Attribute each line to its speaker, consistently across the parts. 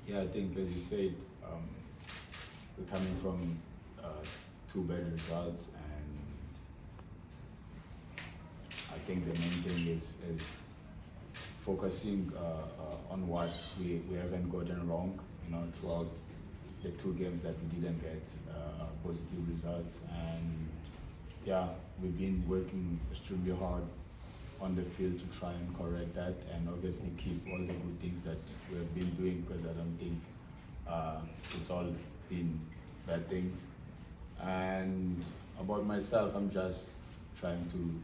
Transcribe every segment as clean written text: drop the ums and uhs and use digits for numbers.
Speaker 1: Yeah, I think as you said, we're coming from two bad results, and I think the main thing is focusing on what we haven't gotten wrong, throughout the two games that we didn't get positive results. And yeah, we've been working extremely hard on the field to try and correct that, and obviously keep all the good things that we have been doing, because I don't think it's all been bad things. And about myself, I'm just trying to,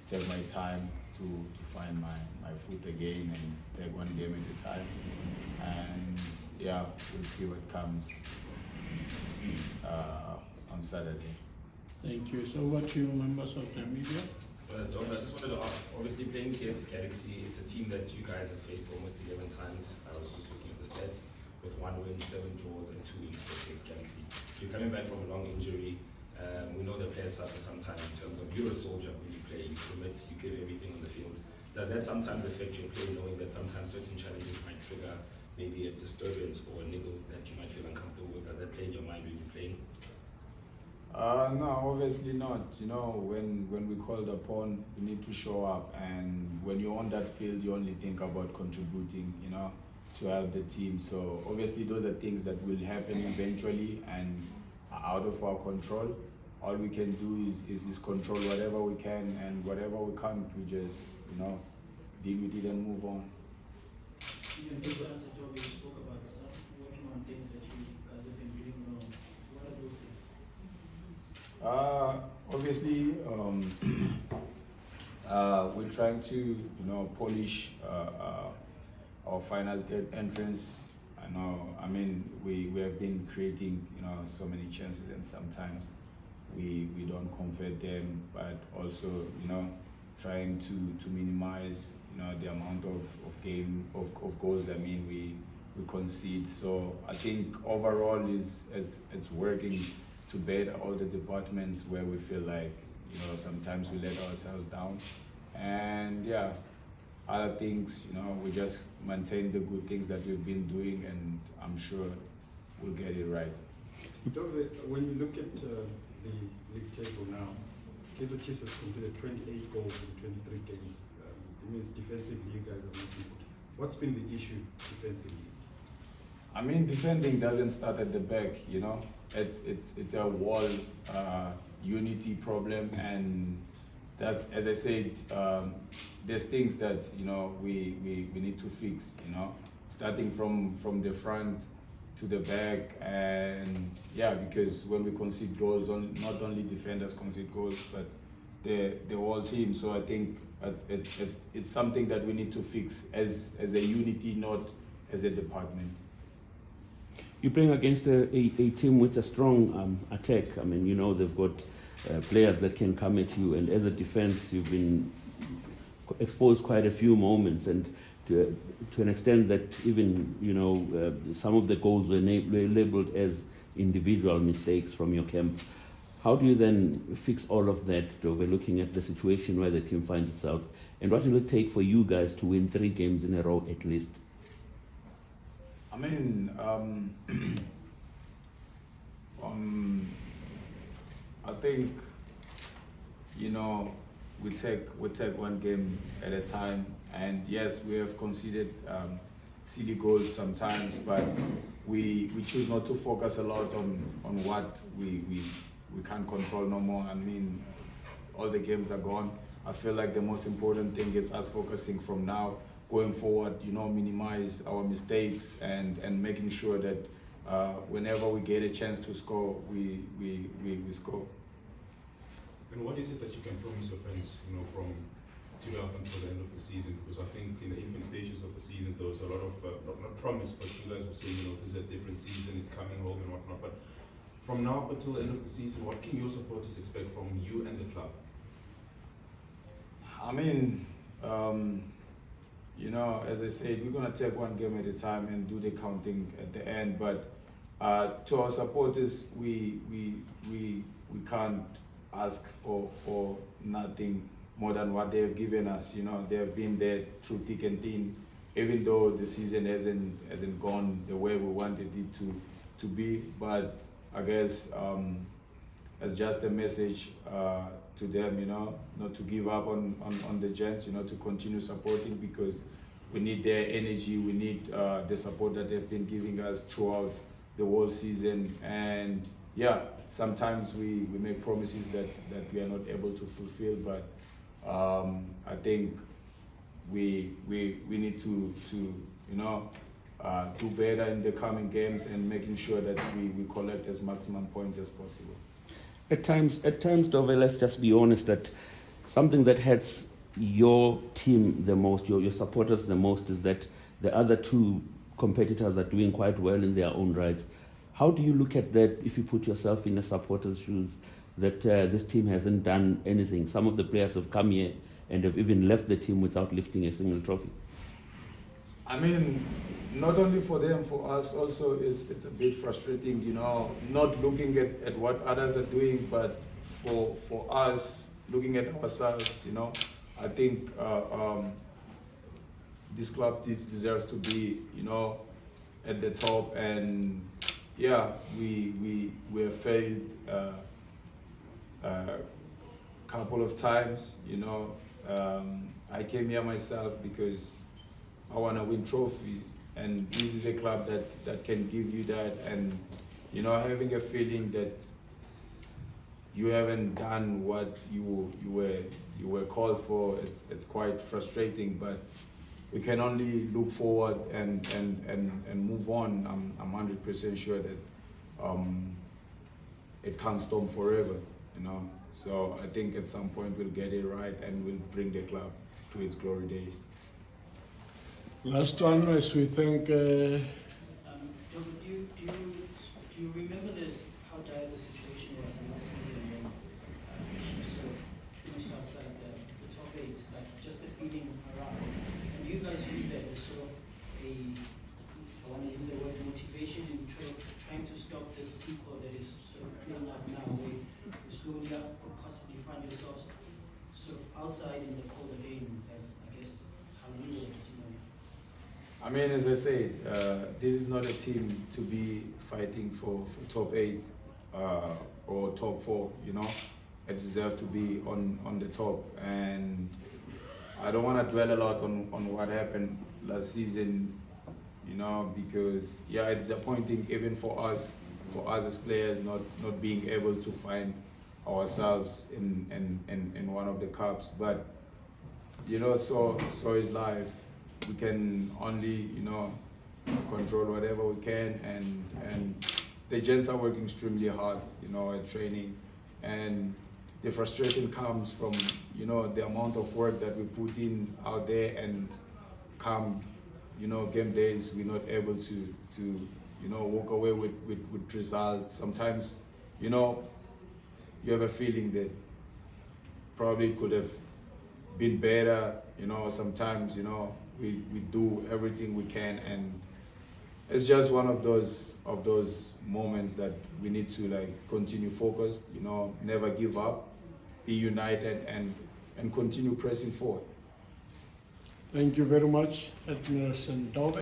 Speaker 1: take my time to find my foot again and take one game at a time. And yeah, we'll see what comes on Saturday.
Speaker 2: Thank you. So what you members of the media?
Speaker 3: Don, I just wanted to ask, obviously playing TX Galaxy, it's a team that you guys have faced almost 11 times. I was just looking at the stats, with 1 win, 7 draws, and 2 wins for TX Galaxy. You're coming back from a long injury. We know the players suffer sometimes in terms of you're a soldier when you play, you commit, you give everything on the field. Does that sometimes affect your play, knowing that sometimes certain challenges might trigger maybe a disturbance or a niggle that you might feel uncomfortable with? Does that play in your mind when you're playing?
Speaker 1: No, obviously not. When we called upon, you need to show up, and when you're on that field, you only think about contributing, to help the team. So obviously, those are things that will happen eventually and are out of our control. All we can do is control whatever we can, and whatever we can't, we just, deal with it and move on.
Speaker 4: You spoke about working on things that you guys have been doing wrong. What are those things?
Speaker 1: Obviously, we're trying to, polish our final third entrance. We have been creating, so many chances, and sometimes we don't convert them, but also, trying to minimize, the amount of goals. We concede. So I think overall it's working to better all the departments where we feel like, sometimes we let ourselves down. And yeah, other things, we just maintain the good things that we've been doing, and I'm sure we'll get it right.
Speaker 5: Dove, when you look at the league table now, Kaizer Chiefs has conceded 28 goals in 23 games. It means defensively you guys are not good. What's been the issue defensively?
Speaker 1: Defending doesn't start at the back, It's a wall unity problem, and that's, as I said, there's things that, we need to fix, starting from the front to the back. And yeah, because when we concede goals, not only defenders concede goals, but the whole team. So I think it's something that we need to fix as a unity, not as a department.
Speaker 6: You're playing against a team with a strong attack. They've got players that can come at you, and as a defense, you've been exposed quite a few moments, and to an extent that even some of the goals were labeled as individual mistakes from your camp. How do you then fix all of that, Dove, looking at the situation where the team finds itself, and what will it take for you guys to win 3 games in a row at least?
Speaker 1: I think, we take one game at a time, and yes, we have conceded silly goals sometimes, but we choose not to focus a lot on what we can't control no more. All the games are gone. I feel like the most important thing is us focusing from now going forward, minimize our mistakes, and making sure that whenever we get a chance to score, we score.
Speaker 7: And what is it that you can promise your fans, from today up until the end of the season? Because I think in the infant stages of the season, there was a lot of, not promise, but you guys were saying, this is a different season, it's coming home and whatnot. But from now up until the end of the season, what can your supporters expect from you and the club?
Speaker 1: As I said, we're going to take one game at a time and do the counting at the end. But to our supporters, we can't ask for nothing more than what they have given us. They have been there through thick and thin, even though the season hasn't gone the way we wanted it to be, but I guess as just a message to them, you know, not to give up on the gents, you know, to continue supporting, because we need their energy, we need the support that they've been giving us throughout the whole season. And yeah, sometimes we make promises that we are not able to fulfill, but I think we need to you know, do better in the coming games and making sure that we collect as maximum points as possible.
Speaker 6: At times, Dove, let's just be honest, that something that hurts your team the most, your supporters the most, is that the other two competitors are doing quite well in their own rights. How do you look at that if you put yourself in a supporter's shoes, that this team hasn't done anything? Some of the players have come here and have even left the team without lifting a single trophy.
Speaker 1: I mean, not only for them, for us also, it's a bit frustrating, you know, not looking at what others are doing, but for us, looking at ourselves, you know. I think this club deserves to be, you know, at the top. And yeah, we have failed a couple of times, you know. I came here myself because I want to win trophies, and this is a club that can give you that. And you know, having a feeling that you haven't done what you were called for, it's quite frustrating. But we can only look forward and move on. I'm 100% sure that it can't stop forever, you know. So I think at some point we'll get it right and we'll bring the club to its glory days.
Speaker 2: Last one, as we thank.
Speaker 4: Do you remember this, how dire the situation was in this season when the Chiefs sort of finished outside the top 8, like just the feeling around? And you guys use that as sort of I want to use the word motivation in trying to stop this sequel that is sort of playing out now, where you slowly could possibly find yourselves sort of outside in the cold again, as I guess how you were this morning.
Speaker 1: I mean, as I said, this is not a team to be fighting for top 8 or top 4, you know. It deserves to be on the top. And I don't want to dwell a lot on what happened last season, you know, because yeah, it's disappointing even for us as players not being able to find ourselves in one of the cups. But you know, so is life. We can only, you know, control whatever we can, and the gents are working extremely hard, you know, at training, and the frustration comes from, you know, the amount of work that we put in out there, and come, you know, game days we're not able to you know, walk away with results. Sometimes, you know, you have a feeling that probably could have been better, you know. Sometimes, you know, we do everything we can, and it's just one of those moments that we need to like continue focused, you know, never give up, be united, and continue pressing forward.
Speaker 2: Thank you very much, Edmilson Dove.